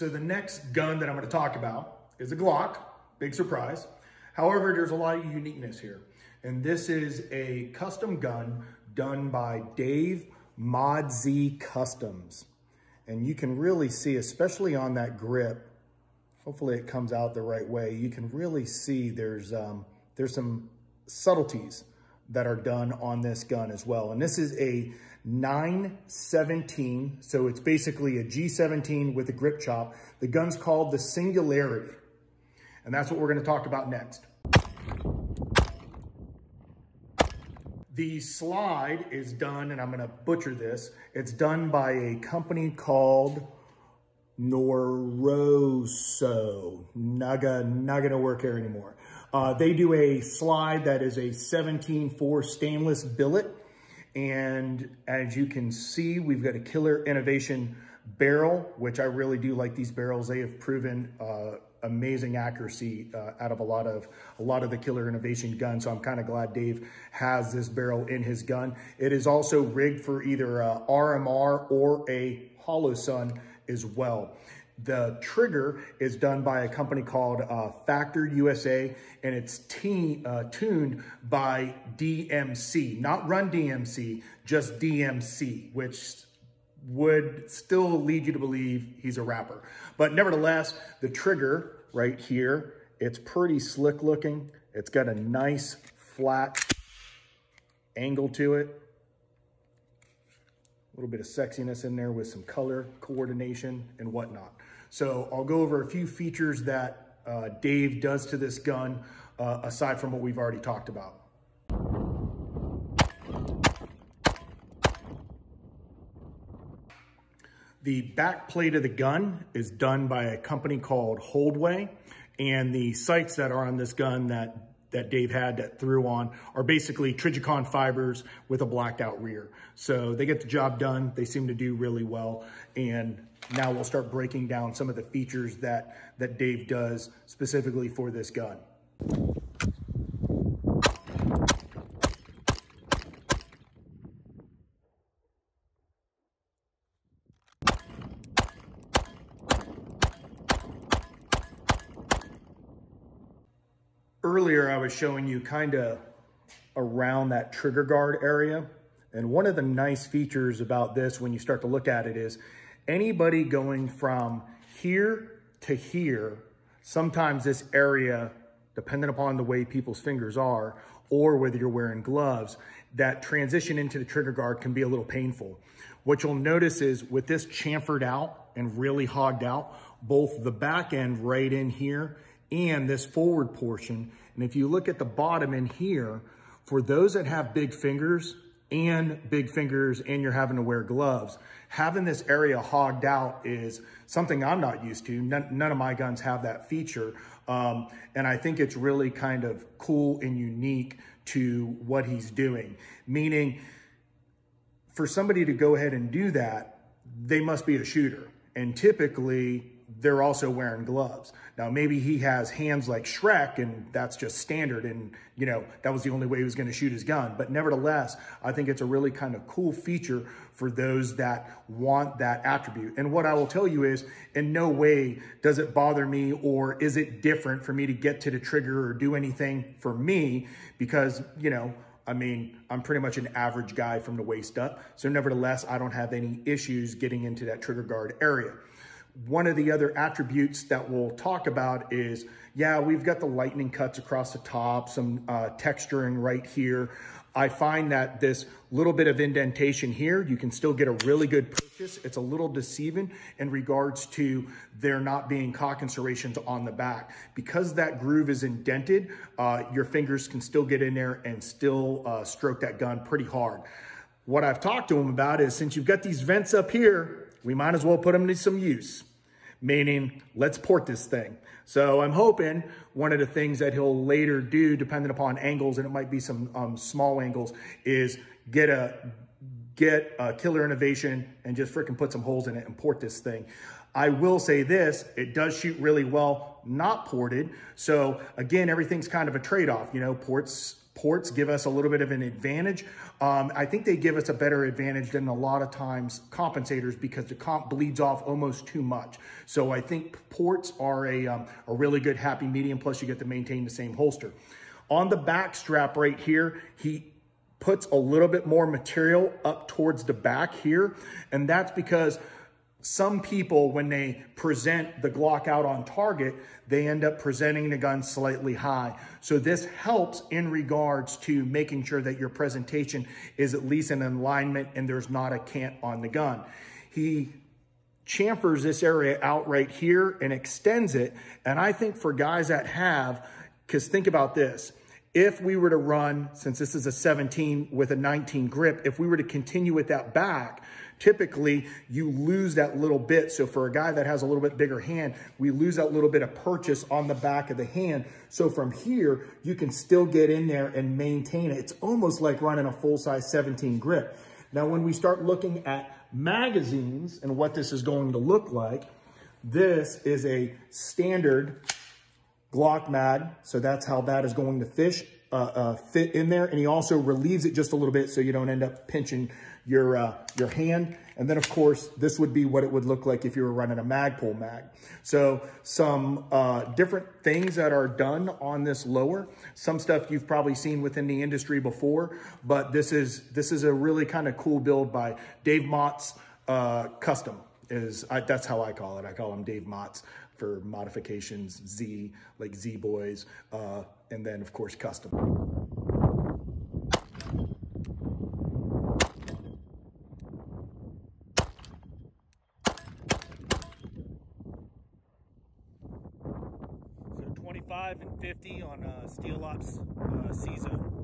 So the next gun that I'm going to talk about is a Glock, big surprise. However, there's a lot of uniqueness here. And this is a custom gun done by Davemodzcustom. And you can really see, especially on that grip, hopefully it comes out the right way, you can really see there's some subtleties that are done on this gun as well. And this is a 917, so it's basically a G17 with a grip chop. The gun's called the Singularity, and that's what we're gonna talk about next. The slide is done, and I'm gonna butcher this, it's done by a company called Noroso. Not gonna work here anymore. They do a slide that is a 17.4 stainless billet. And as you can see, we've got a Killer Innovation barrel, which I really do like these barrels. They have proven amazing accuracy out of a lot of the Killer Innovation guns. So I'm kind of glad Dave has this barrel in his gun. It is also rigged for either a RMR or a Hollow Sun as well. The trigger is done by a company called Factor USA, and it's tuned by DMC, not Run DMC, just DMC, which would still lead you to believe he's a rapper. But nevertheless, the trigger right here, it's pretty slick looking. It's got a nice flat angle to it. A little bit of sexiness in there with some color coordination and whatnot. So I'll go over a few features that Dave does to this gun, aside from what we've already talked about. The back plate of the gun is done by a company called Holdway, and the sights that are on this gun that Dave had that threw on are basically Trijicon fibers with a blacked out rear. So they get the job done. They seem to do really well. And now we'll start breaking down some of the features that Dave does specifically for this gun. Earlier, I was showing you kind of around that trigger guard area. And one of the nice features about this when you start to look at it is anybody going from here to here, sometimes this area, depending upon the way people's fingers are, or whether you're wearing gloves, that transition into the trigger guard can be a little painful. What you'll notice is with this chamfered out and really hogged out, both the back end right in here and this forward portion. And if you look at the bottom in here, for those that have big fingers and you're having to wear gloves, having this area hogged out is something I'm not used to. None of my guns have that feature. And I think it's really kind of cool and unique to what he's doing. Meaning, for somebody to go ahead and do that, they must be a shooter. And typically, they're also wearing gloves. Now, maybe he has hands like Shrek and that's just standard and, you know, that was the only way he was gonna shoot his gun. But nevertheless, I think it's a really kind of cool feature for those that want that attribute. And what I will tell you is, in no way does it bother me or is it different for me to get to the trigger or do anything for me because, you know, I mean, I'm pretty much an average guy from the waist up. So nevertheless, I don't have any issues getting into that trigger guard area. One of the other attributes that we'll talk about is, yeah, we've got the lightning cuts across the top, some texturing right here. I find that this little bit of indentation here, you can still get a really good purchase. It's a little deceiving in regards to there not being caulk serrations on the back. Because that groove is indented, your fingers can still get in there and still stroke that gun pretty hard. What I've talked to him about is, since you've got these vents up here, we might as well put them to some use, meaning let's port this thing. So I'm hoping one of the things that he'll later do, depending upon angles, and it might be some small angles, is get a Killer Innovation and just freaking put some holes in it and port this thing. I will say this, it does shoot really well not ported. So again, everything's kind of a trade-off. You know, ports ports give us a little bit of an advantage. I think they give us a better advantage than a lot of times compensators because the comp bleeds off almost too much. So I think ports are a really good happy medium, plus you get to maintain the same holster. On the back strap right here, he puts a little bit more material up towards the back here, and that's because some people, when they present the Glock out on target, they end up presenting the gun slightly high. So this helps in regards to making sure that your presentation is at least in alignment and there's not a cant on the gun. He chamfers this area out right here and extends it. And I think for guys that have, because think about this, if we were to run, since this is a 17 with a 19 grip, if we were to continue with that back, typically you lose that little bit. So for a guy that has a little bit bigger hand, we lose that little bit of purchase on the back of the hand. So from here, you can still get in there and maintain it. It's almost like running a full-size 17 grip. Now, when we start looking at magazines and what this is going to look like, this is a standard Glock mag, so that's how that is going to fit in there. And he also relieves it just a little bit so you don't end up pinching your hand. And then, of course, this would be what it would look like if you were running a Magpul mag. So some different things that are done on this lower. Some stuff you've probably seen within the industry before, but this is a really kind of cool build by Davemodzcustom. That's how I call it. I call him Dave Motz for modifications, Z, like Z Boys, and then of course custom. So 25 and 50 on Steel Ops C-Zone.